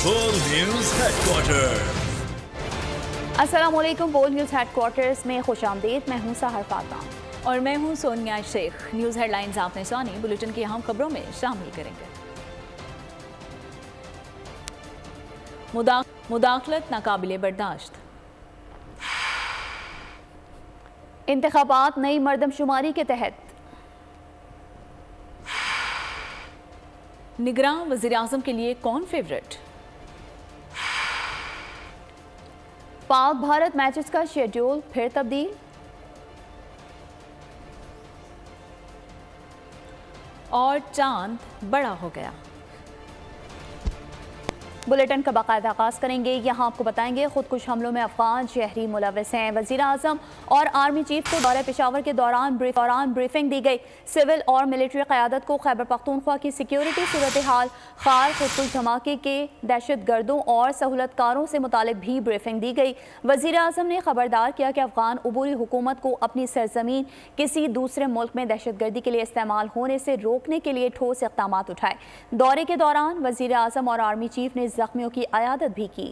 बोल news headquarter. अस्सलामुअलैकुम। बोल न्यूज हेडक्वार्टर्स में खुशामदीद। मैं हूं सहर फाता और मैं हूं सोनिया शेख। न्यूज हेडलाइंस आपने सुनी, बुलेटिन की अहम खबरों में शामिल करेंगे। मुदाखलत नाकाबिले बर्दाश्त। इंतखाबात नई मर्दमशुमारी के तहत। निगरान वज़ीर आज़म के लिए कौन फेवरेट। पाक भारत मैचेस का शेड्यूल फिर तब्दील। और चांद बड़ा हो गया। बुलेटिन का बाकायदा आगाज करेंगे। यहाँ आपको बताएंगे खुदकुश हमलों में अफगान शहरी मुलविस हैं। वज़ीर आज़म और आर्मी चीफ को दौरे पेशावर के दौरान ब्रीफिंग दी गई। सिविल और मिलिट्री क़यादत को खैबर पख्तूनख्वा की सिक्योरिटी सूरत हाल, खार खुदकुश धमाके के दहशत गर्दों और सहूलतकारों से मुतालिक भी ब्रीफिंग दी गई। वज़ीर आज़म ने खबरदार किया कि अफगान अबूरी हुकूमत को अपनी सरजमीन किसी दूसरे मुल्क में दहशत गर्दी के लिए इस्तेमाल होने से रोकने के लिए ठोस इक़दाम उठाए। दौरे के दौरान वज़ीर आज़म और आर्मी चीफ ने जख्मियों की अयादत भी की।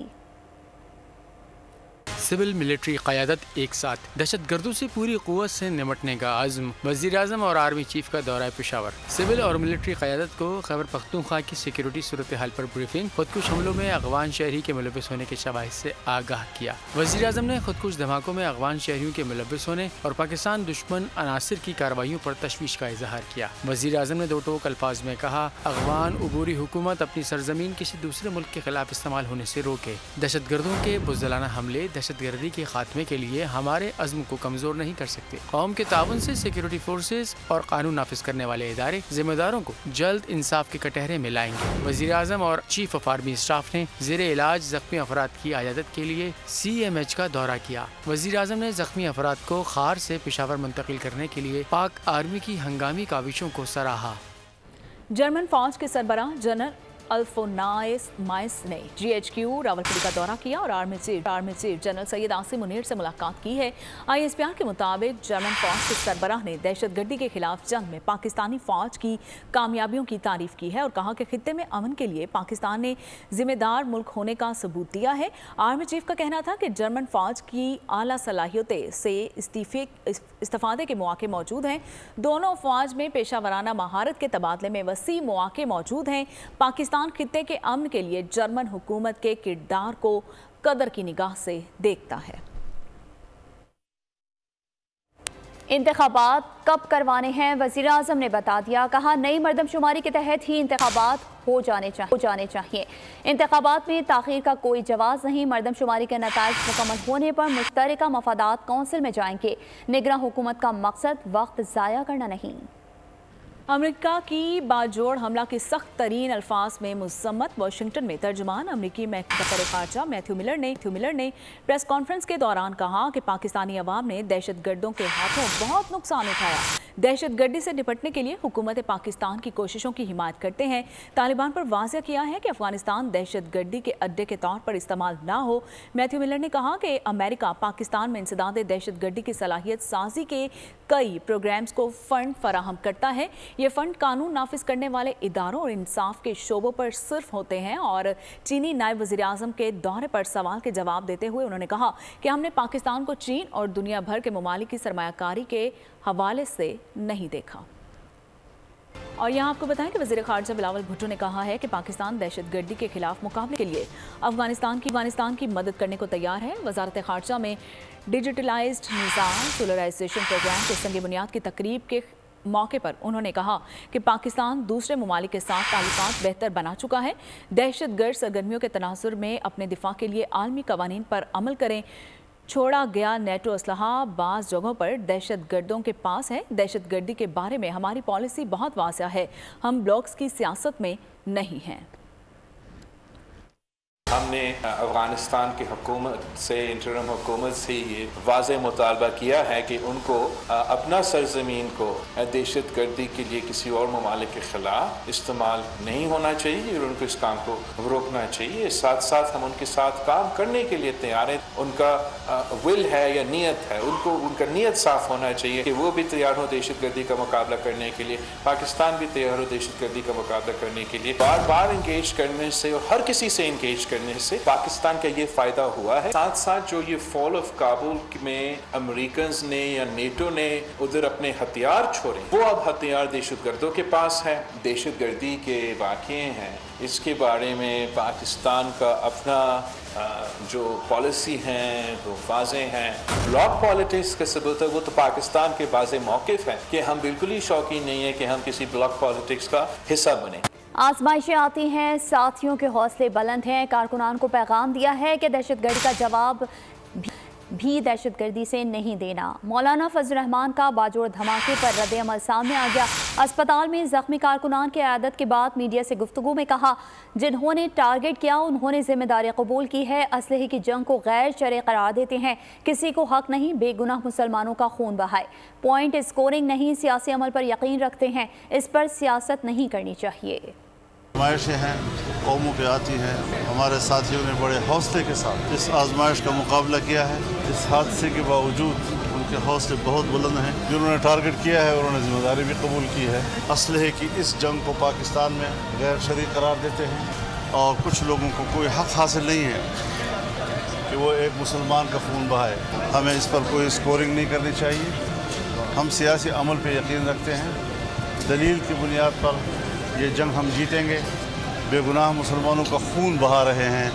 सिविल मिलिट्री क़यादत एक साथ, दहशत गर्दों से पूरी क़ुव्वत से निमटने का आज़म। वज़ीर आज़म और आर्मी चीफ का दौरा पेशावर। सिविल और मिलिट्री क़यादत को खैबर पख्तूनख्वा की सिक्योरिटी सूरत हाल पर ब्रीफिंग। खुदकुश हमलों में अफ़गान शहरी के मुलविस होने के शवाहिद से आगाह किया। वज़ीर आज़म ने खुदकुश धमाकों में अफ़गान शहरियों के मुलविस होने और पाकिस्तान दुश्मन अनासिर की कार्रवाइयों पर तशवीश का इजहार किया। वज़ीर आज़म ने दो टोक अल्फाज में कहा, अफ़गान अबूरी हुकूमत अपनी सरजमीन किसी दूसरे मुल्क के खिलाफ इस्तेमाल होने से रोके। दहशत गर्दों के बुज़दिलाना हमले दहशत गर्दी के खात्मे के लिए हमारे अज़्म को कमजोर नहीं कर सकते। कौम के ताउन से सिक्योरिटी फोर्सेस और कानून नाफिज करने वाले इदारे जिम्मेदारों को जल्द इंसाफ के कटहरे में लाएंगे। वज़ीर आज़म और चीफ ऑफ आर्मी स्टाफ ने ज़ेरे इलाज जख्मी अफराद की आयादत के लिए CMH का दौरा किया। वज़ीर आज़म ने जख्मी अफराद को खार से पेशावर मुंतकिल करने के लिए पाक आर्मी की हंगामी काविशों को सराहा। जर्मन फौज के सरबराह जनरल अल्फोनाइस माइस ने GHQ रावलपिंडी का दौरा किया और army chief general Syed Asim Munir से मुलाकात की है। ISPR के मुताबिक जर्मन फौज के सरबराह ने दहशतगर्दी के खिलाफ जंग में पाकिस्तानी फौज की कामयाबियों की तारीफ की है और कहा कि खित्ते में अमन के लिए पाकिस्तान ने जिम्मेदार मुल्क होने का सबूत दिया है। आर्मी चीफ का कहना था कि जर्मन फौज की आला सलाहियतें से इस्तिफादे के मौके मौजूद हैं। दोनों फौज में पेशा वराना महारत के तबादले में वसी मौके मौजूद हैं। पाकिस्तान खित्ते के अमन के लिए जर्मन हुकूमत के किरदार को कदर की निगाह से देखता है। इंतखाबात कब करवाने हैं, वज़ीर आज़म ने बता दिया। कहा, नई मर्दमशुमारी के तहत ही इंतखाबात हो जाने चाहिए। इंतखाबात में ताख़ीर का कोई जवाज़ नहीं। मर्दमशुमारी के नताइज मुकम्मल होने पर मुश्तरका मफादात कौंसिल में जाएंगे। निगरान हुकूमत का मकसद वक्त ज़ाया करना नहीं। अमेरिका की बाजोड़ हमला के सख्त तरीन अल्फाज में मुज़म्मत। वाशिंगटन में तर्जुमान अमेरिकी वज़ीर ख़ारजा मैथ्यू मिलर ने प्रेस कॉन्फ्रेंस के दौरान कहा कि पाकिस्तानी अवाम ने दहशत गर्दों के हाथों बहुत नुकसान उठाया। दहशत गर्दी से निपटने के लिए हुकूमत पाकिस्तान की कोशिशों की हिमायत करते हैं। तालिबान पर वाज़ेह किया है कि अफगानिस्तान दहशत गर्दी के अड्डे के तौर पर इस्तेमाल ना हो। मैथ्यू मिलर ने कहा कि अमेरिका पाकिस्तान में इंसदाद दहशत गर्दी की सलाहियत साजी के कई प्रोग्राम्स को फंड फराहम करता है। ये फंड कानून नाफिज करने वाले इदारों और इंसाफ के शोबों पर सिर्फ होते हैं। और चीनी नायब वज़ीर आज़म के दौरे पर सवाल के जवाब देते हुए उन्होंने कहा कि हमने पाकिस्तान को चीन और दुनिया भर के ममालिक की सरमायाकारी के हवाले से नहीं देखा। और यहाँ आपको बताएं कि वज़ीर ख़ारजा बिलावल भुट्टो ने कहा है कि पाकिस्तान दहशत गर्दी के खिलाफ मुकाबले के लिए अफगानिस्तान की मदद करने को तैयार है। वज़ारत ख़ारजा में डिजिटलाइज्ड निज़ाम सोलराइजेशन प्रोग्राम के संग बुनियाद की तकरीब के मौके पर उन्होंने कहा कि पाकिस्तान दूसरे ममालिक के साथ ताल्लुकात बेहतर बना चुका है। दहशत गर्द सरगर्मियों के तनासुर में अपने दिफा के लिए आलमी कवानीन पर अमल करें। छोड़ा गया नेटो असलहा बाज़ जगहों पर दहशत गर्दों के पास है। दहशत गर्दी के बारे में हमारी पॉलिसी बहुत वाज़ेह है। हम ब्लॉक्स की सियासत में नहीं हैं। हमने अफगानिस्तान की हुकूमत से, इंटरिम हुकूमत से ये वाज़ेह मुतालबा किया है कि उनको अपना सरजमीन को दहशतगर्दी के लिए किसी और ममालिक के खिलाफ इस्तेमाल नहीं होना चाहिए और उनको इस काम को रोकना चाहिए। साथ साथ हम उनके साथ काम करने के लिए तैयार हैं। उनका विल है या नीयत है, उनका नीयत साफ होना चाहिए कि वो भी तैयार हो दहशतगर्दी का मुकाबला करने के लिए, पाकिस्तान भी तैयार हो दहशतगर्दी का मुकाबला करने के लिए। बार बार इंगेज करने से और हर किसी से इंगेज करने से पाकिस्तान का ये फायदा हुआ है। साथ साथ जो ये फॉल ऑफ काबुल में अमेरिकन ने या नेटो ने उधर अपने हथियार छोड़े, वो अब हथियार दहशतगर्दों के पास है। दहशतगर्दी के वाक़े हैं, इसके बारे में पाकिस्तान का अपना जो पॉलिसी हैं वो वाज़े हैं। ब्लॉक पॉलिटिक्स का सबूत है, वो तो पाकिस्तान के वाज़े मौक़िफ़ है कि हम बिल्कुल ही शौकीन नहीं है कि हम किसी ब्लॉक पॉलिटिक्स का हिस्सा बने। आजमाइशें आती हैं, साथियों के हौसले बुलंद हैं। कारकुनान को पैगाम दिया है कि दहशतगर्दी का जवाब भी दहशतगर्दी से नहीं देना। मौलाना फजल रहमान का बाजोड़ धमाके पर रद्द अमल सामने आ गया। अस्पताल में जख्मी कारकुनान की आदत के बाद मीडिया से गुफ्तगू में कहा, जिन्होंने टारगेट किया उन्होंने जिम्मेदारी कबूल की है। असलहे की जंग को गैर शरई करार देते हैं। किसी को हक नहीं बेगुनाह मुसलमानों का खून बहाए। पॉइंट स्कोरिंग नहीं, सियासी अमल पर यकीन रखते हैं। इस पर सियासत नहीं करनी चाहिए। आजमाइशें हैं, कौमों पे आती हैं। हमारे साथियों ने बड़े हौसले के साथ इस आजमाइश का मुकाबला किया है। इस हादसे के बावजूद उनके हौसले बहुत बुलंद हैं। जिन्होंने टारगेट किया है उन्होंने जिम्मेदारी भी कबूल की है। असलहे की इस जंग को पाकिस्तान में गैर शरई करार देते हैं और कुछ लोगों को कोई हक हासिल नहीं है कि वो एक मुसलमान का खून बहाए। हमें इस पर कोई स्कोरिंग नहीं करनी चाहिए। हम सियासी अमल पर यकीन रखते हैं। दलील की बुनियाद पर ये जंग हम जीतेंगे। बेगुनाह मुसलमानों का खून बहा रहे हैं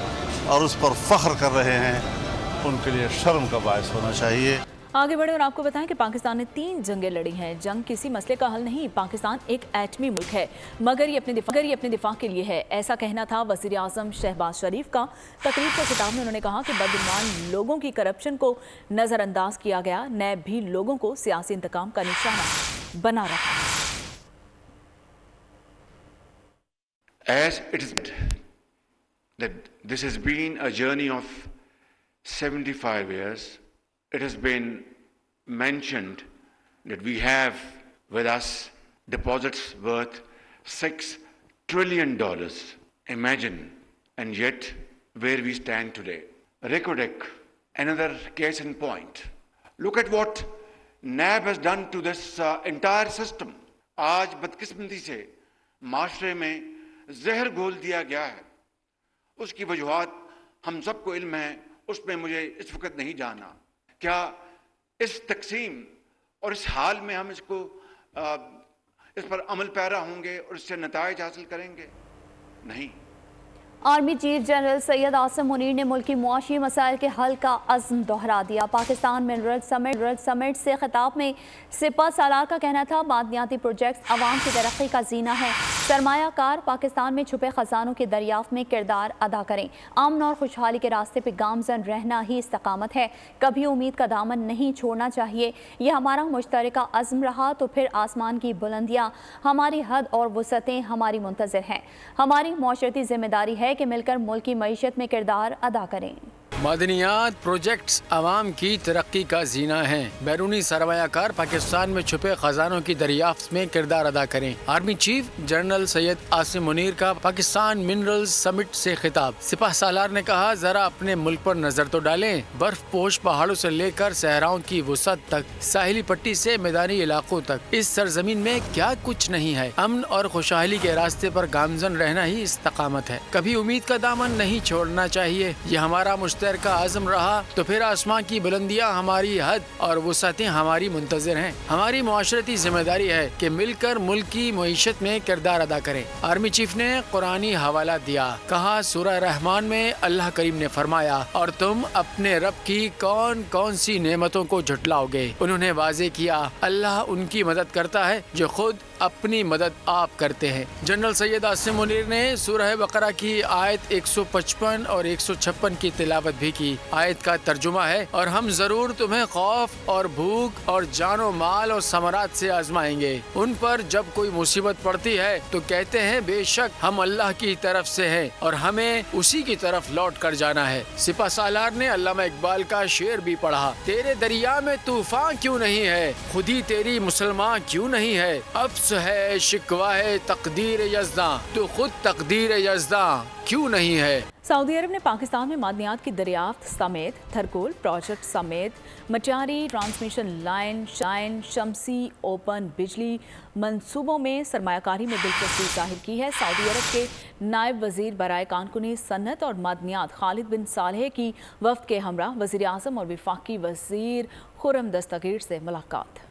और उस पर फख्र कर रहे हैं, उनके लिए शर्म का बायस होना चाहिए। आगे बढ़े और आपको बताएं कि पाकिस्तान ने 3 जंगें लड़ी हैं। जंग किसी मसले का हल नहीं। पाकिस्तान एक एटमी मुल्क है, मगर ये अपने दिफा के लिए है। ऐसा कहना था वज़ीर आज़म शहबाज शरीफ का। तकरीब के खिताब में उन्होंने कहा कि बदगुमान लोगों की करप्शन को नज़रअंदाज किया गया। नैब भी लोगों को सियासी इंतकाम का निशाना बना रहा है। As it is that this has been a journey of 75 years, it has been mentioned that we have with us deposits worth $6 trillion. Imagine, and yet where we stand today. Recordec, another case in point. Look at what NAB has done to this entire system. आज बदकिस्मती से माशरे में जहर घोल दिया गया है। उसकी वजूहात हम सबको इल्म है, उसमें मुझे इस वक्त नहीं जाना। क्या इस तकसीम और इस हाल में हम इस पर अमल पैरा होंगे और इससे नताइज हासिल करेंगे? नहीं। Army chief general Syed Asim Munir ने मुल्की मुआशी मसाइल के हल का अज़्म दोहरा दिया। पाकिस्तान मिनरल समिट से खिताब में सिपा सालार का कहना था, मादनियाती प्रोजेक्ट्स आवाम की तरक्की का जीना है। सरमायाकार पाकिस्तान में छुपे खजानों के दरियाफ्त में किरदार अदा करें। अमन और खुशहाली के रास्ते पर गामजन रहना ही इस्तकामत है। कभी उम्मीद का दामन नहीं छोड़ना चाहिए। यह हमारा मुश्तरका अज़्म रहा तो फिर आसमान की बुलंदियाँ हमारी हद और वुसअतें हमारी मुंतज़िर हैं। हमारी मौशरती जिम्मेदारी है कि मिलकर मुल्क की मईशत में किरदार अदा करें। मादनियात प्रोजेक्ट्स आवाम की तरक्की का जीना है। बैरूनी सरमायाकार पाकिस्तान में छुपे खजानों की दरियाफ्त में किरदार अदा करें। Army chief general Syed Asim Munir का पाकिस्तान मिनरल समिट से खिताब। सिपाह सालार ने कहा, जरा अपने मुल्क पर नजर तो डालें। बर्फ पोश पहाड़ों से लेकर सहराओं की वुसअत तक, साहिली पट्टी से मैदानी इलाकों तक, इस सरजमीन में क्या कुछ नहीं है। अमन और खुशहाली के रास्ते पर गामजन रहना ही इस्तकामत है। कभी उम्मीद का दामन नहीं छोड़ना चाहिए। ये हमारा का आज़म रहा तो फिर आसमां की बुलंदियां हमारी हद और वुसअतें हमारी मुंतज़िर हैं। हमारी मुआशरती जिम्मेदारी है कि मिलकर मुल्क की मईशत में किरदार अदा करें। आर्मी चीफ ने कुरानी हवाला दिया। कहा, सूरह रहमान में अल्लाह करीम ने फरमाया, और तुम अपने रब की कौन कौन सी नेमतों को झुटलाओगे। उन्होंने वाज़े किया, अल्लाह उनकी मदद करता है जो खुद अपनी मदद आप करते हैं। जनरल सैयद आसिम मुनीर ने सूरह बकरा की आयत 155 और 156 की तिलावत भी की। आयत का तर्जुमा है, और हम जरूर तुम्हें खौफ और भूख और जानो माल और समरात से आजमाएंगे। उन पर जब कोई मुसीबत पड़ती है तो कहते हैं बेशक हम अल्लाह की तरफ से हैं और हमें उसी की तरफ लौट कर जाना है। सिपा सालार ने अल्लामा इकबाल का शेर भी पढ़ा, तेरे दरिया में तूफान क्यों नहीं है, खुद ही तेरी मुसलमान क्यों नहीं है, अफ्स है शिकवा है तकदीर यज़दा, तो खुद तकदीर यज़दा क्यों नहीं है। सऊदी अरब ने पाकिस्तान में मादनियात की दरियाफ्त समेत थरकोल प्रोजेक्ट समेत मचारी ट्रांसमिशन लाइन, शाइन, शमसी ओपन बिजली मंसूबों में सरमायाकारी में दिलचस्पी जाहिर की है। सऊदी अरब के नायब वजीर बराए कानकुनी सन्नत और मादनियात खालिद बिन सालेह की वफ्द के हमरा वजीर आज़म और वफाकी वजीर खुर्रम दस्तगीर से मुलाकात।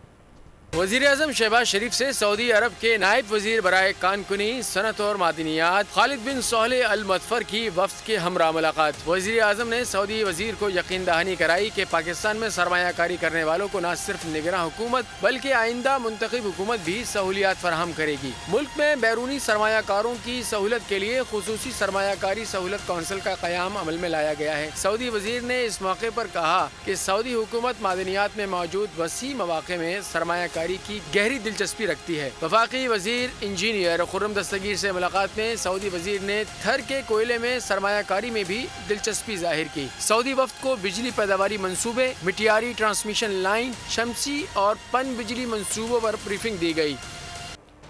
वजीर आज़म शहबाज शरीफ से सऊदी अरब के नायब वजीर बराए कानकुनी सनत और मादनियात खालिद बिन सालेह अल मतफर की वफ्द के हमरा मुलाकात। वजीर आज़म ने सऊदी वजीर को यकीन दहानी कराई कि पाकिस्तान में सरमायाकारी करने वालों को न सिर्फ निगरान हुकूमत बल्कि आइंदा मुंतखब हुकूमत भी सहूलियात फराहम करेगी। मुल्क में बैरूनी सरमायाकारों की सहूलत के लिए खुसूसी सरमायाकारी सहूलत कौंसिल का क़याम अमल में लाया गया है। सऊदी वजीर ने इस मौके पर कहा कि सऊदी हुकूमत मादनियात में मौजूद वसी मौके में सरमायाकारी की गहरी दिलचस्पी रखती है। वफाकी वजीर इंजीनियर खुर्रम दस्तगीर से मुलाकात में सऊदी वजीर ने थर के कोयले में सरमायाकारी में भी दिलचस्पी जाहिर की। सऊदी वफ्द को बिजली पैदावारी मंसूबे, मिटियारी ट्रांसमिशन लाइन, शमसी और पन बिजली मंसूबों पर ब्रीफिंग दी गई।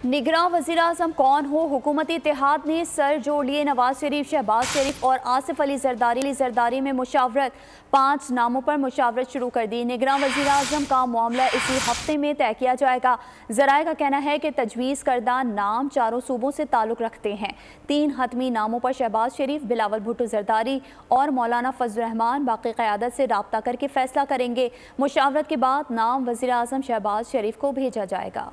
निगरान वज़ीर आज़म कौन हो, हुकूमती इत्तेहाद ने सर जोड़ लिए। नवाज शरीफ, शहबाज शरीफ और आसिफ अली जरदारी में मुशावरत, 5 नामों पर मुशावरत शुरू कर दी। निगरान वज़ीर आज़म का मामला इसी हफ्ते में तय किया जाएगा। ज़राए का कहना है कि तजवीज़ करदा नाम चारों सूबों से ताल्लुक़ रखते हैं। 3 हतमी नामों पर शहबाज शरीफ, बिलावल भुट्टो जरदारी और मौलाना फजल रहमान बाकी क़यादत से रब्ता करके फैसला करेंगे। मुशावरत के बाद नाम वज़ीर आज़म शहबाज शरीफ को भेजा जाएगा।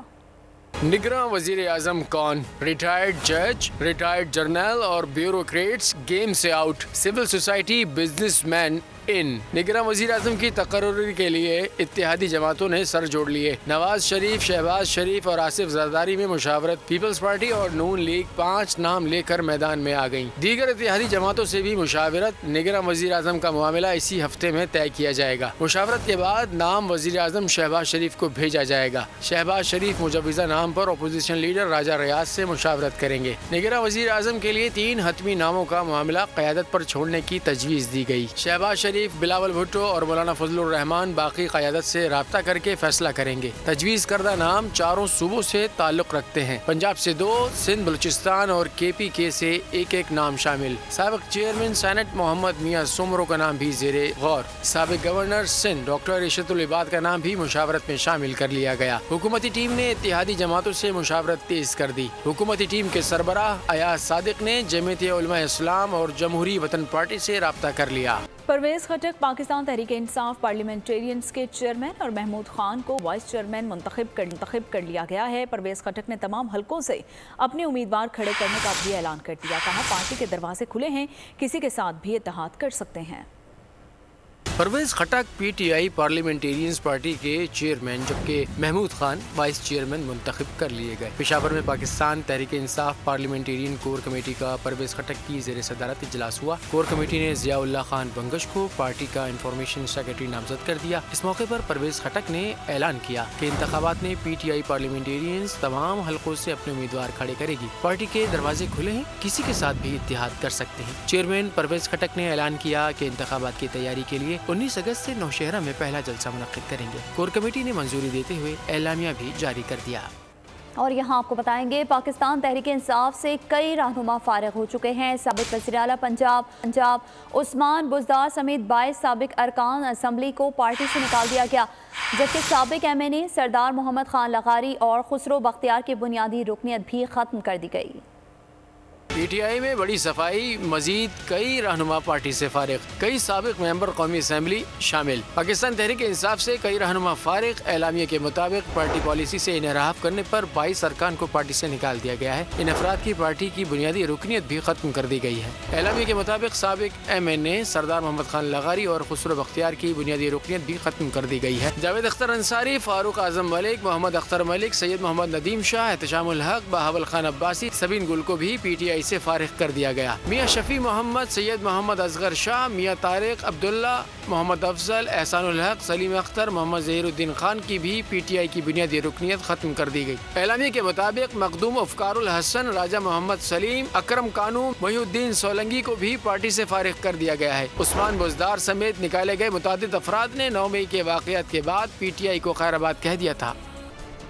निगरान वजीर आज़म कौन? रिटायर्ड जज, रिटायर्ड जर्नल और ब्यूरोक्रेट्स गेम से आउट, सिविल सोसाइटी बिजनेसमैन इन। निगरान वजीर आज़म की तकर्रुरी के लिए इत्तेहादी जमातों ने सर जोड़ लिए। नवाज शरीफ, शहबाज शरीफ और आसिफ जरदारी में मुशावरत। पीपल्स पार्टी और नून लीग 5 नाम लेकर मैदान में आ गयी। दीगर इत्तेहादी जमातों से भी मुशावरत। निगरान वजीर आज़म का मामला इसी हफ्ते में तय किया जाएगा। मुशावरत के बाद नाम वजीर आज़म शहबाज शरीफ को भेजा जाएगा। शहबाज शरीफ मुजवज़ा नाम पर अपोजिशन लीडर राजा रियाज से मुशावरत करेंगे। निगरान वजीर आज़म के लिए 3 हतमी नामों का मामला क़यादत पर छोड़ने की तजवीज़ दी गई। शहबाज शरीफ, बिलावल भुट्टो और मौलाना फजल रहमान बाकी क़यादत से राब्ता करके फैसला करेंगे। तजवीज़ करदा नाम चारों सूबों से ताल्लुक़ रखते हैं। पंजाब से 2, सिंध बलूचिस्तान और KPK से एक नाम शामिल। साबिक़ चेयरमैन सेनेट मोहम्मद मियाँ सुमरो का नाम भी ज़ेरे गौर। साबिक़ गवर्नर सिंध डॉक्टर इशरतुल इबाद का नाम भी मुशावरत में शामिल कर लिया गया। हुकूमती टीम ने इत्तेहादी जमातों से मुशावरत तेज कर दी। हुकूमती टीम के सरबराह अयाज सादिक ने जमीयत उलमा इस्लाम और जमहूरी वतन पार्टी से राब्ता कर लिया। परवेज खटक पाकिस्तान तहरीक इंसाफ पार्लियामेंटेरियंस के चेयरमैन और महमूद खान को वाइस चेयरमैन मुंतखब कर लिया गया है। परवेज खटक ने तमाम हलकों से अपने उम्मीदवार खड़े करने का भी ऐलान कर दिया। कहा पार्टी के दरवाजे खुले हैं, किसी के साथ भी इत्तेहाद कर सकते हैं। परवेज खटक PTI पार्लियामेंटेरियंस पार्टी के चेयरमैन जबकि महमूद खान वाइस चेयरमैन मुंतखब कर लिए गए। पेशावर में Pakistan Tehreek Insaf parliamentarian core committee का परवेज खटक की ज़ेर सदारत इजलास हुआ। कोर कमेटी ने ज़ियाउल्लाह खान बंगश को पार्टी का इंफॉर्मेशन सेक्रेटरी नामजद कर दिया। इस मौके पर परवेज खटक ने ऐलान किया कि इंतखाबात में PTI पार्लियामेंटेरियंस तमाम हलकों से अपने उम्मीदवार खड़े करेगी। पार्टी के दरवाजे खुले हैं, किसी के साथ भी इत्तेहाद कर सकते हैं। चेयरमैन परवेज खटक ने ऐलान किया कि इंतखाबात की तैयारी के लिए 19 अगस्त से नौशहरा में पहला जलसा मुनक्किद करेंगे। कोर कमेटी ने मंजूरी देते हुए एलामिया भी जारी कर दिया। और यहाँ आपको बताएंगे पाकिस्तान तहरीक इंसाफ से कई रहनुमा फारिग हो चुके हैं। साबिक़ वज़ीर आला पंजाब उस्मान बुज़दार समेत 22 साबिक़ अरकान असम्बली को पार्टी से निकाल दिया गया, जबकि साबिक़ MNA सरदार मोहम्मद खान लगारी और खुसरो बख्तियार की बुनियादी रुकनियत भी ख़त्म कर दी गई। PTI में बड़ी सफाई, मजीद कई रहनुमा पार्टी से फारिग, कई साबिक मेंबर कौमी असम्बली शामिल। पाकिस्तान तहरीक इंसाफ से कई रहनुमा फारिग। एलामिया के मुताबिक पार्टी पॉलिसी से इनहराफ करने पर 22 अरकान को पार्टी से निकाल दिया गया है। इन अफराद की पार्टी की बुनियादी रुकनीत भी खत्म कर दी गई है। एलामिया के मुताबिक साबिक MNA सरदार मोहम्मद खान लगारी और खुसरो बख्तियार की बुनियादी रुकनीत भी खत्म कर दी गई है। जावेद अख्तर अंसारी, फारूक आजम मलिक, मोहम्मद अख्तर मलिक, सैयद मोहम्मद नदीम शाह, एहतशामुल हक, बहावल खान अब्बासी, सबीन गुल को भी PTI से फारिग कर दिया गया। मियां शफी मोहम्मद, सैयद मोहम्मद असगर शाह, मियां तारिक अब्दुल्ला, मोहम्मद अफजल, एहसानुल हक, सलीम अख्तर, मोहम्मद जहीरुद्दीन खान की भी PTI की बुनियादी रुकनीत खत्म कर दी गई। एलामिया के मुताबिक मखदूम अफकारुल हसन, राजा मोहम्मद सलीम, अकरम कानू, मोहिउद्दीन सोलंगी को भी पार्टी से फारिग कर दिया गया है। उस्मान बुजदार समेत निकाले गए मुतादिद अफराद ने 9 मई के वाक़यात के बाद PTI को खैराबाद कह दिया था।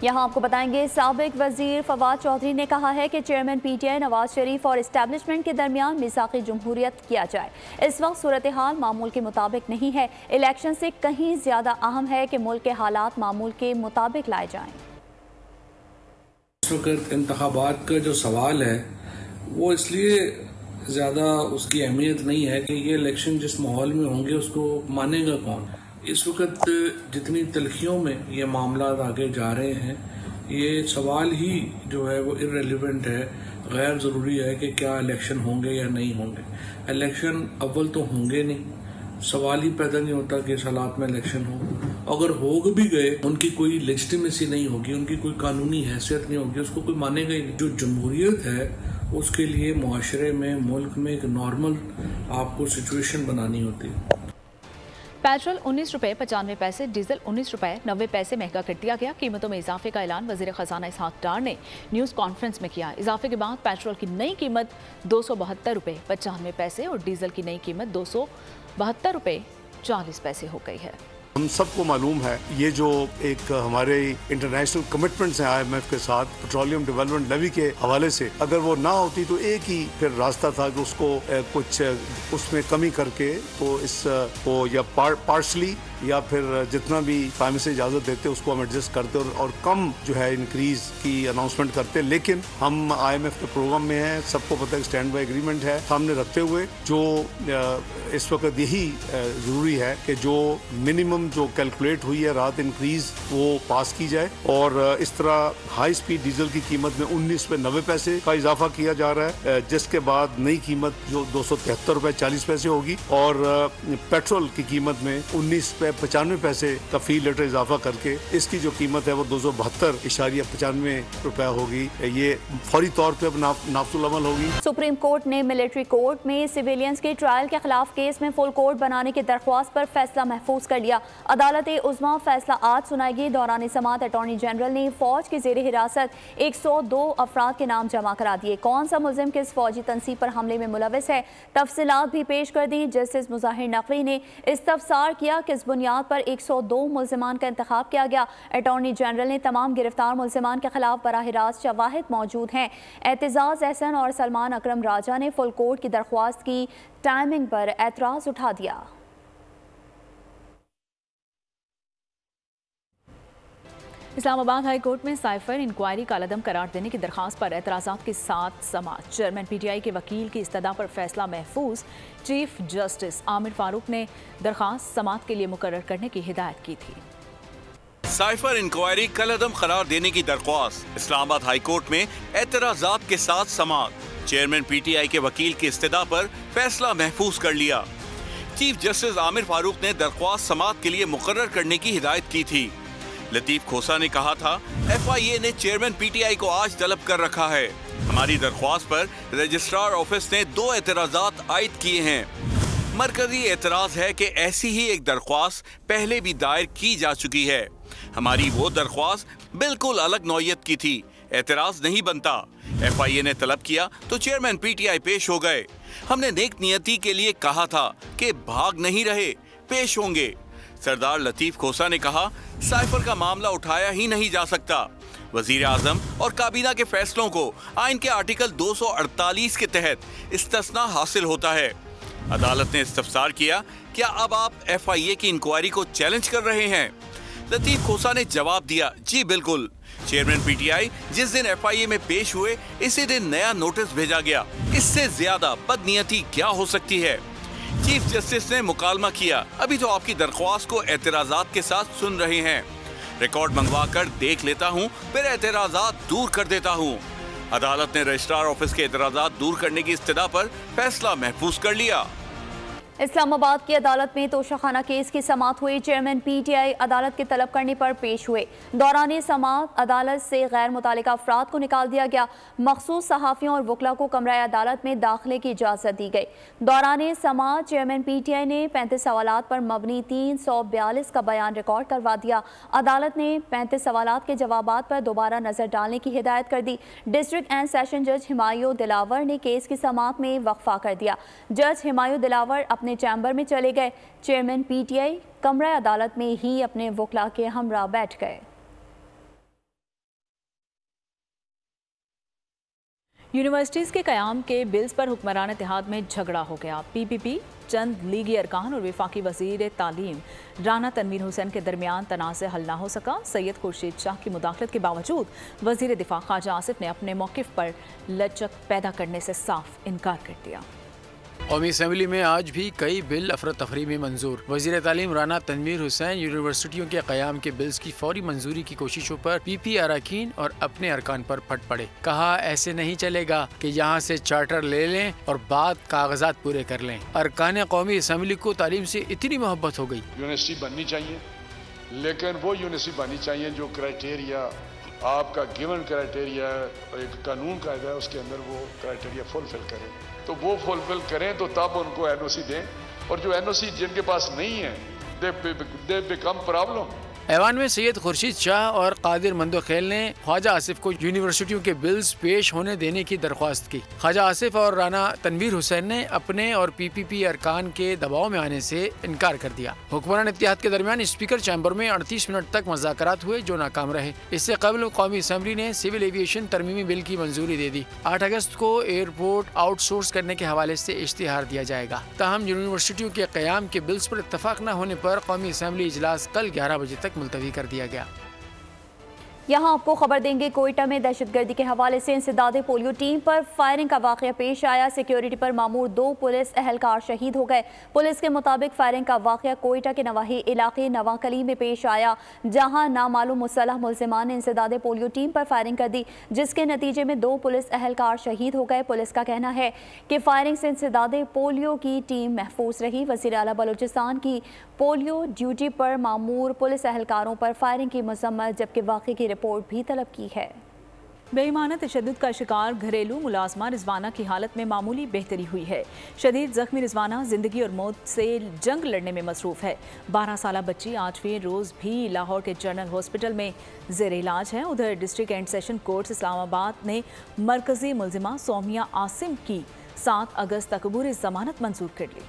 यहाँ आपको बताएंगे साबिक वजीर फवाद चौधरी ने कहा है कि चेयरमैन PTI नवाज शरीफ और इस्टेब्लिशमेंट के दरमियान मिसाक़ी जमहूरियत किया जाए। इस वक्त सूरत हाल मामूल के मुताबिक नहीं है। इलेक्शन से कहीं ज़्यादा अहम है कि मुल्क के हालात मामूल के मुताबिक लाए जाएँ। इस वक्त इंतखाबात का जो सवाल है वो इसलिए ज़्यादा उसकी अहमियत नहीं है कि ये इलेक्शन जिस माहौल में होंगे उसको मानेगा कौन। इस वक्त जितनी तलखियों में ये मामला आगे जा रहे हैं, ये सवाल ही जो है वो इर्रेलेवेंट है, गैर ज़रूरी है कि क्या इलेक्शन होंगे या नहीं होंगे। इलेक्शन अव्वल तो होंगे नहीं, सवाल ही पैदा नहीं होता कि इस हालात में इलेक्शन हो। अगर हो भी गए उनकी कोई लेजिटिमेसी नहीं होगी, उनकी कोई कानूनी हैसियत नहीं होगी, उसको कोई मानेगा ही नहीं। जो जमहूरियत है उसके लिए मुआशरे में, मुल्क में एक नॉर्मल आपको सिचुएशन बनानी होती है। पेट्रोल 19 रुपये 95 पैसे, डीजल 19 रुपये 90 पैसे महंगा कर दिया गया। कीमतों में इजाफे का ऐलान वजीर खजाना इसहाक डार ने न्यूज़ कॉन्फ्रेंस में किया। इजाफे के बाद पेट्रोल की नई कीमत 272 रुपये 95 पैसे और डीजल की नई कीमत 272 रुपये 40 पैसे हो गई है। हम सबको मालूम है ये जो एक हमारे इंटरनेशनल कमिटमेंट्स हैं IMF के साथ पेट्रोलियम डेवलपमेंट लेवी के हवाले से, अगर वो ना होती तो एक ही फिर रास्ता था कि उसको कुछ उसमें कमी करके तो इस को या पार्शली या फिर जितना भी टाइम से इजाजत देते उसको हम एडजस्ट करते और कम जो है इंक्रीज की अनाउंसमेंट करते। लेकिन हम IMF के प्रोग्राम में हैं, सबको पता है स्टैंड बाय एग्रीमेंट है, सामने रखते हुए जो इस वक्त यही जरूरी है कि जो मिनिमम जो कैलकुलेट हुई है रात इंक्रीज वो पास की जाए और इस तरह हाई स्पीड डीजल की कीमत में 19 रुपये 90 पैसे का इजाफा किया जा रहा है, जिसके बाद नई कीमत जो 273 रुपये 40 पैसे होगी और पेट्रोल की कीमत में 19 रुपये 95 पैसे का फी लीटर इजाफा करके इसकी जो कीमत है वो 272.95 रुपया होगी। ये फौरी तौर पे अब नाफजुल अमल होगी। सुप्रीम कोर्ट ने मिलिट्री कोर्ट में सिविलियंस के ट्रायल के खिलाफ केस में फुल कोर्ट बनाने की दरख्वास्त पर फैसला महफूज कर लिया। अदालत उज़्मा फैसला आज सुनाएगी। दौरान समाअत अटॉर्नी जनरल ने फौज की जेर हिरासत 102 अफराद के नाम जमा करा दिए। कौन सा मुलजिम किस फौजी तनसीब पर हमले में मुलविस है, तफसीलात भी पेश कर दी। जस्टिस मुज़ाहिर नकवी ने इस्तफसार किया किस बुनियाद पर 102 मुलजिमान का इंतखाब किया गया। अटॉर्नी जनरल ने तमाम गिरफ्तार मुलजिमान के खिलाफ बराह रास्त शवाहिद मौजूद हैं। एतजाज़ एहसन और सलमान अकरम राजा ने फुल कोर्ट की दरख्वास्त की टाइमिंग पर एतराज़ उठा दिया। इस्लामाबाद हाई कोर्ट में साइफर इंक्वायरी कालादम करार देने की दरखास्त पर एतराज़ात के साथ समाअत। चेयरमैन PTI के वकील की इस्तदा पर फैसला महफूज। चीफ जस्टिस आमिर फारूक ने दरखास्त समाअत के लिए मुकर्रर करने की हिदायत की थी। साइफर इंक्वायरी कलअदम करार देने की दरख्वास्त इस्लामाबाद हाई कोर्ट में एतराज़ात के साथ समाअत। चेयरमैन PTI के वकील की इस्तदा पर फैसला महफूज कर लिया। चीफ जस्टिस आमिर फारूक ने दरख्वास्त समाअत के लिए मुकर्रर करने की हिदायत की थी। लतीफ खोसा ने कहा था FIA ने चेयरमैन PTI को आज तलब कर रखा है। हमारी दरख्वास्त पर रजिस्ट्रार ऑफिस ने 2 एतराज़ात आयद किए हैं। मरकजी एतराज़ है कि ऐसी ही एक दरख्वास्त पहले भी दायर की जा चुकी है। हमारी वो दरख्वास्त बिल्कुल अलग नौयत की थी, एतराज़ नहीं बनता। FIA ने तलब किया तो चेयरमैन PTI पेश हो गए। हमने नेक नियति के लिए कहा था कि भाग नहीं रहे, पेश होंगे। सरदार लतीफ खोसा ने कहा साइफर का मामला उठाया ही नहीं जा सकता। वजीर आजम और काबीना के फैसलों को आइन के आर्टिकल 248 के तहत इस्तिस्ना हासिल होता है। अदालत ने इस्तफसार किया, क्या अब आप FIA की इंक्वायरी को चैलेंज कर रहे हैं? लतीफ खोसा ने जवाब दिया, जी बिल्कुल, चेयरमैन पीटीआई जिस दिन एफआईए में पेश हुए इसी दिन नया नोटिस भेजा गया। इससे ज्यादा बदनीयती क्या हो सकती है? चीफ जस्टिस ने मुकालमा किया, अभी तो आपकी दरख्वास्त को एतराजात के साथ सुन रहे हैं। रिकॉर्ड मंगवा कर देख लेता हूँ, फिर एतराजात दूर कर देता हूँ। अदालत ने रजिस्ट्रार ऑफिस के एतराजात दूर करने की इस्तदा पर फैसला महफूज कर लिया। इस्लामाबाद की अदालत में तोशाखाना केस की समाअत हुई। चेयरमैन पीटीआई अदालत के तलब करने पर पेश हुए। दौरान समाअत अदालत से गैर मुतालिका अफराद को निकाल दिया गया। मखसूस सहाफ़ियों और वकला को कमरा अदालत में दाखिले की इजाज़त दी गई। दौरान समाअत चेयरमैन पीटीआई ने 35 सवालात पर मबनी 342 का बयान रिकॉर्ड करवा दिया। अदालत ने 35 सवालात के जवाबात पर दोबारा नजर डालने की हिदायत कर दी। डिस्ट्रिक्ट एंड सेशन जज हिमायू दिलावर ने केस की समाअत में वक्फा कर दिया। जज हिमायू दिलावर अपने चैम्बर में चले गए। चेयरमैन पीटीआई कमरा अदालत में ही अपने वकला के हमरा बैठ गए। यूनिवर्सिटीज़ के क़याम के बिल्स पर हुक्मरान इत्तेहाद में झगड़ा हो गया। पीपीपी, चंद लीगी अरकान और वफाकी वज़ीर तालीम राना तनवीर हुसैन के दरमियान तनाज़ हल ना हो सका। सैयद खुर्शीद शाह की मुदाखलत के बावजूद वज़ीर दिफा ख्वाजा आसिफ ने अपने मौक़िफ़ पर लचक पैदा करने से साफ इनकार कर दिया। कौमी असम्बली में आज भी कई बिल अफरा तफरी में मंजूर। वज़ीर तालीम राना तनवीर हुसैन यूनिवर्सिटियों के क़याम के बिल्स की फौरी मंजूरी की कोशिशों पर पीपी अरकान और अपने अरकान पर फट पड़े। कहा ऐसे नहीं चलेगा कि यहाँ से चार्टर ले लें और बाद कागजात पूरे कर लें। अरकान कौमी असम्बली को तालीम से इतनी मोहब्बत हो गई। यूनिवर्सिटी बननी चाहिए, लेकिन वो यूनिवर्सिटी बननी चाहिए जो क्राइटेरिया आपका गिवन क्राइटेरिया एक कानून कायदा है, उसके अंदर वो क्राइटेरिया फुलफिल करें। तो वो फुलफिल करें तो तब उनको एनओसी दें, और जो एनओसी जिनके पास नहीं है दे बिकम प्रॉब्लम। ऐवान में सैयद खुर्शीद शाह और कादिर मंदोखेल ने ख्वाजा आसिफ को यूनिवर्सिटियों के बिल्स पेश होने देने की दरख्वास्त की। ख्वाजा आसिफ और राना तनवीर हुसैन ने अपने और पीपीपी अरकान के दबाव में आने से इनकार कर दिया। हुक्मरान इत्तेहाद के दरमियान स्पीकर चैम्बर में 38 मिनट तक मुज़ाकरात हुए जो नाकाम रहे। इससे कबल कौमी असम्बली ने सिविल एविएशन तरमीमी बिल की मंजूरी दे दी। 8 अगस्त को एयरपोर्ट आउटसोर्स करने के हवाले से इश्तिहार दिया जाएगा। ताहम यूनिवर्सिटियों के क़याम के बिल्स पर इत्तफाक न होने पर कौमी असम्बली इजलास कल 11 बजे तक मुलतवी कर दिया गया। यहाँ आपको खबर देंगे, कोयटा में दहशतगर्दी के हवाले से इंसदादे पोलियो टीम पर फायरिंग का वाक़या पेश आया। सिक्योरिटी पर मामूर 2 पुलिस अहलकार शहीद हो गए। पुलिस के मुताबिक फायरिंग का वाक़या कोयटा के नवाही इलाके नवाकली में पेश आया, जहाँ नामालूम मुसल्लह मुल्ज़िमान ने इंसदादे पोलियो टीम पर फायरिंग कर दी, जिसके नतीजे में 2 पुलिस अहलकार शहीद हो गए। पुलिस का कहना है कि फायरिंग से इंसदादे पोलियो की टीम महफूज रही। वज़ीर आला बलूचिस्तान की पोलियो ड्यूटी पर मामूर पुलिस अहलकारों पर फायरिंग की मज़म्मत जबकि वाक़े की रिपोर्ट भी तलब की है। बेईमाना तशद्दुद का शिकार घरेलू मुलाजमा रिजवाना की हालत में मामूली बेहतरी हुई है। शदीद जख्मी रिजवाना जिंदगी और मौत से जंग लड़ने में मसरूफ़ है। 12 साला बच्ची 8वें रोज़ भी लाहौर के जनरल हॉस्पिटल में ज़ेर इलाज है। उधर district and session court Islamabad ने मरकजी मुल्जिमा सोमिया आसिम की 7 अगस्त तक अबूरी जमानत मंजूर कर ली।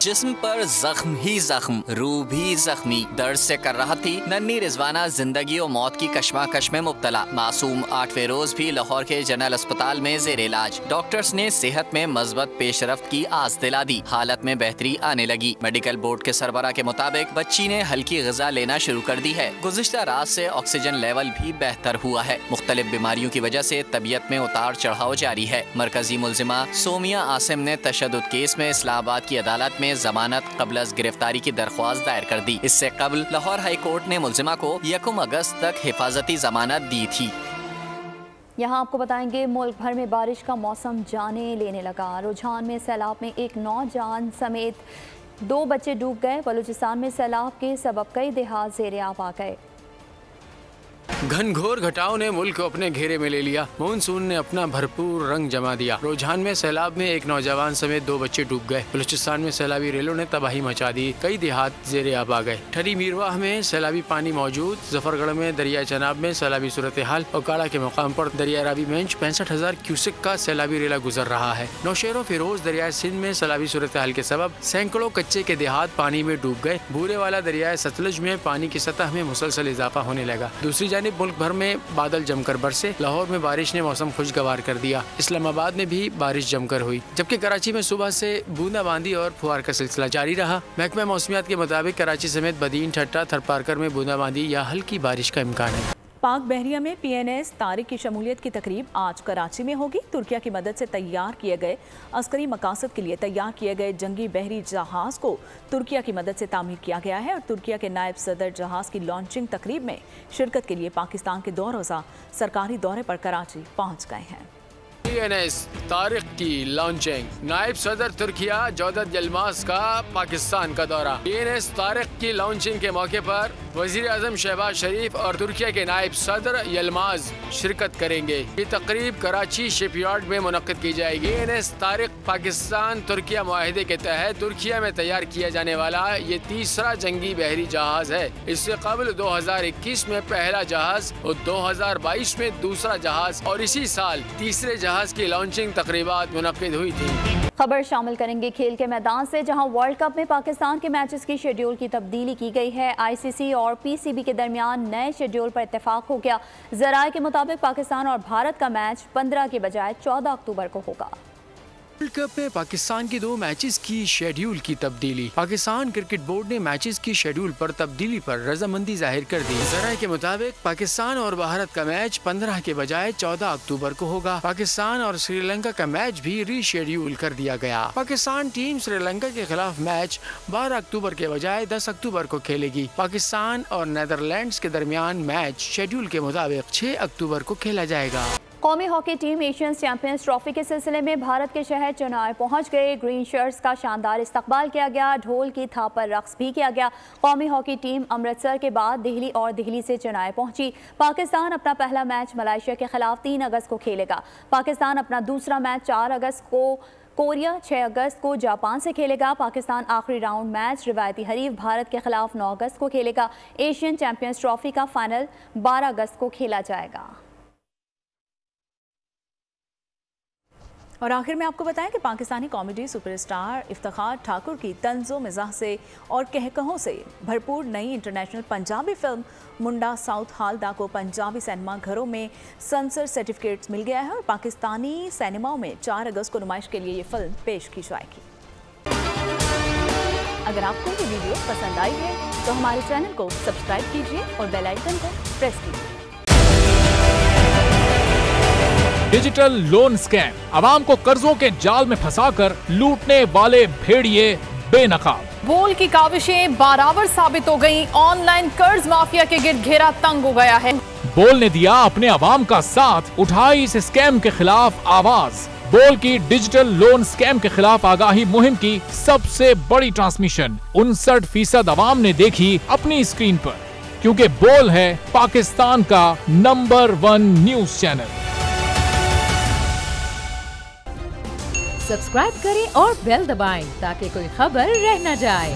जिस्म पर जख्म ही जख्म, रूह भी जख्मी, दर्द से कर रहा थी नन्ही रिजवाना जिंदगी और मौत की कशमकश में मुब्तला। मासूम 8वें रोज भी लाहौर के जनरल अस्पताल में जेर इलाज। डॉक्टर्स ने सेहत में मज़बत पेशरफ्त की आस दिला दी। हालत में बेहतरी आने लगी। मेडिकल बोर्ड के सरबरा के मुताबिक बच्ची ने हल्की ग़िज़ा लेना शुरू कर दी है। गुज़िश्ता रात से ऑक्सीजन लेवल भी बेहतर हुआ है। मुख्तलिफ बीमारियों की वजह से तबीयत में उतार चढ़ाव जारी है। मरकजी मुल्जिमा सोमिया आसिम ने तशद्दुद केस में इस्लामाबाद की अदालत में जमानत कबल गिरफ्तारी की दरख्वास्त दायर कर दी। इससे कबल लाहौर हाई कोर्ट ने मुल्जिमा को 1 अगस्त तक हिफाजती जमानत दी थी। यहाँ आपको बताएंगे, मुल्क भर में बारिश का मौसम जाने लेने लगा। रुझान में सैलाब में एक नौजवान समेत 2 बच्चे डूब गए। बलूचिस्तान में सैलाब के सबब कई देहात ज़ेर-ए-आब आ गए। घनघोर घटाव ने मुल्क को अपने घेरे में ले लिया। मानसून ने अपना भरपूर रंग जमा दिया। रुझान में सैलाब में एक नौजवान समेत 2 बच्चे डूब गए। बलूचिस्तान में सैलाबी रेलों ने तबाही मचा दी। कई देहात ज़ेर-ए-आब आ गए। ठरी मीरवाह में सैलाबी पानी मौजूद। जफरगढ़ में दरिया चनाब में सैलाबी सूरत हाल। ओकाड़ा के मुकाम पर दरिया रावी में 65,000 क्यूसेक का सैलाबी रेला गुजर रहा है। नौशेरो फिरोज दरिया सिंध में सैलाबी सूरत हाल के सबब सैकड़ों कच्चे के देहात पानी में डूब गए। बूरे वाला दरिया सतलुज में पानी की सतह में मुसलसल इजाफा होने लगा। दूसरी जानिब मुल्क भर में बादल जमकर बरसे। लाहौर में बारिश ने मौसम खुशगवार कर दिया। इस्लामाबाद में भी बारिश जमकर हुई, जबकि कराची में सुबह से बूंदाबांदी और फुहार का सिलसिला जारी रहा। महकमा मौसमियात के मुताबिक कराची समेत बदीन, ठट्टा, थरपारकर में बूंदाबांदी या हल्की बारिश का इम्कान है। पाक बहरिया में PNS तारिक की शमूलियत की तकरीब आज कराची में होगी। तुर्किया की मदद से तैयार किए गए अस्करी मकासद के लिए तैयार किए गए जंगी बहरी जहाज को तुर्किया की मदद से तामीर किया गया है और तुर्किया के नायब सदर जहाज की लॉन्चिंग तकरीब में शिरकत के लिए पाकिस्तान के 2 रोज़ा सरकारी दौरे पर कराची पहुँच गए हैं। PNS तारिक की लॉन्चिंग, नायब सदर तुर्किया जौदत यलमाज का पाकिस्तान का दौरा। PNS तारिक की लॉन्चिंग के मौके पर वजीर आजम शहबाज शरीफ और तुर्किया के नायब सदर यलमाज शिरकत करेंगे। ये तकरीब कराची शिपयार्ड में मुनक्किद की जाएगी। PNS तारिक पाकिस्तान तुर्किया मुआहदे के तहत तुर्किया में तैयार किया जाने वाला ये 3रा जंगी बहरी जहाज है। इससे कबल 2021 में पहला जहाज और 2022 में दूसरा जहाज और इसी साल तीसरे जहाज की लॉन्चिंग तकरीबात मुनक्किद हुई थी। खबर शामिल करेंगे खेल के मैदान से, जहां वर्ल्ड कप में पाकिस्तान के मैचेस की शेड्यूल की तब्दीली की गई है। ICC और PCB के दरमियान नए शेड्यूल पर इत्तेफाक हो गया। जराए के मुताबिक पाकिस्तान और भारत का मैच 15 के बजाय 14 अक्टूबर को होगा। वर्ल्ड कप में पाकिस्तान के 2 मैचेस की शेड्यूल की तब्दीली। पाकिस्तान क्रिकेट बोर्ड ने मैचेस की शेड्यूल पर तब्दीली पर रजामंदी जाहिर कर दी। जराए के मुताबिक पाकिस्तान और भारत का मैच 15 के बजाय 14 अक्टूबर को होगा। पाकिस्तान और श्रीलंका का मैच भी रीशेड्यूल कर दिया गया। पाकिस्तान टीम श्रीलंका के खिलाफ मैच 12 अक्टूबर के बजाय 10 अक्टूबर को खेलेगी। पाकिस्तान और नीदरलैंड्स के दरमियान मैच शेड्यूल के मुताबिक 6 अक्टूबर को खेला जाएगा। कौमी hockey team Asian champions trophy के सिलसिले में भारत के शहर चेन्नई पहुंच गए। ग्रीन शर्ट्स का शानदार इस्तकबाल किया गया, ढोल की थाप पर रक्स भी किया गया। कौमी हॉकी टीम अमृतसर के बाद दिल्ली और दिल्ली से चेन्नई पहुंची। पाकिस्तान अपना पहला मैच मलेशिया के खिलाफ 3 अगस्त को खेलेगा। पाकिस्तान अपना दूसरा मैच 4 अगस्त को कोरिया, 6 अगस्त को जापान से खेलेगा। पाकिस्तान आखिरी राउंड मैच रिवायती हरीफ भारत के खिलाफ 9 अगस्त को खेलेगा। एशियन चैंपियंस ट्रॉफी का फाइनल 12 अगस्त को खेला जाएगा। और आखिर में आपको बताएं कि पाकिस्तानी कॉमेडी सुपरस्टार इफ्तिखार ठाकुर की तंज़ो मिज़ाह से और कहकहों से भरपूर नई इंटरनेशनल पंजाबी फिल्म मुंडा साउथ हालदा को पंजाबी सिनेमा घरों में सेंसर सर्टिफिकेट्स मिल गया है और पाकिस्तानी सिनेमाओं में 4 अगस्त को नुमाइश के लिए ये फिल्म पेश की जाएगी। अगर आपको ये वीडियो पसंद आई है तो हमारे चैनल को सब्सक्राइब कीजिए और बेल आइकन को प्रेस कीजिए। डिजिटल लोन स्कैम, आवाम को कर्जों के जाल में फंसाकर लूटने वाले भेड़िए बेनकाब। बोल की काविशें बारावर साबित हो गईं। ऑनलाइन कर्ज माफिया के गिर्द घेरा तंग हो गया है। बोल ने दिया अपने आवाम का साथ, उठाई इस स्कैम के खिलाफ आवाज। बोल की डिजिटल लोन स्कैम के खिलाफ आगाही मुहिम की सबसे बड़ी ट्रांसमिशन 59% आवाम ने देखी अपनी स्क्रीन पर, क्योंकि बोल है पाकिस्तान का नंबर 1 न्यूज चैनल। सब्सक्राइब करें और बेल दबाएं ताकि कोई खबर रह न जाए।